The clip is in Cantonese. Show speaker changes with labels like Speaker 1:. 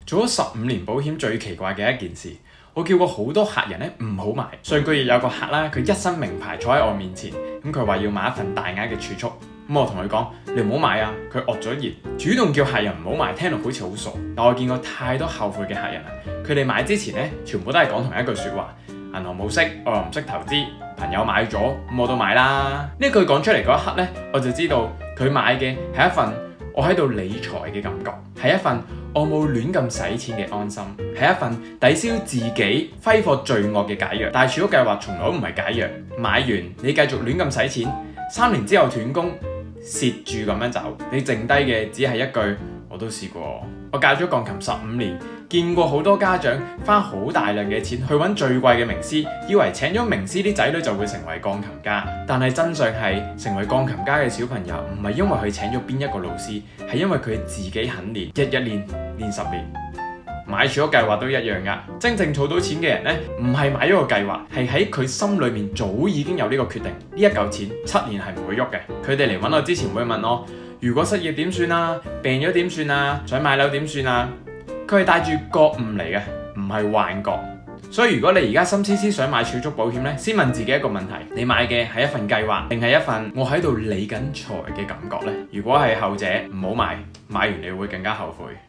Speaker 1: 做咗15年保險最奇怪嘅一件事，我叫過好多客人咧唔好買。上個月有個客啦，佢一身名牌坐喺我面前，咁佢話要買一份大額嘅儲蓄，咁我同佢講你唔好買啊，佢惡咗熱，主動叫客人唔好買，聽落好似好傻。但我見過太多後悔嘅客人啦，佢哋買之前咧全部都係講同一句説話，銀行冇息，我又唔識投資，朋友買咗，咁我都買啦。呢句講出嚟嗰一刻咧，我就知道佢買嘅係一份我喺度理財嘅感覺，係一份我冇亂咁使錢嘅安心，係一份抵消自己揮霍罪惡嘅解藥。但係儲蓄計劃從來都唔係解藥，買完你繼續亂咁使錢，3年之後斷供，蝕住咁樣走，你剩低嘅只係一句我都試過。我教咗鋼琴15年，見過好多家長花好大量嘅錢去揾最貴嘅名師，以為請咗名師啲仔女就會成為鋼琴家。但係真相係，成為鋼琴家嘅小朋友唔係因為佢請咗邊一個老師，係因為佢自己肯練，日日練10年。買儲蓄計劃都一樣㗎，真正儲到錢嘅人呢，唔係買咗個計劃，係喺佢心裏面早已經有呢個決定。呢一嚿錢7年係唔會喐嘅。佢哋嚟揾我之前會問我，如果失業點算啊？病咗點算啊？想買樓點算啊？佢係帶住覺悟嚟嘅，唔係幻覺。所以如果你而家心思思想買儲蓄保險呢，先問自己一個問題：你買嘅係一份計劃，定係一份我喺度理緊財嘅感覺呢？如果係後者，唔好買，買完你會更加後悔。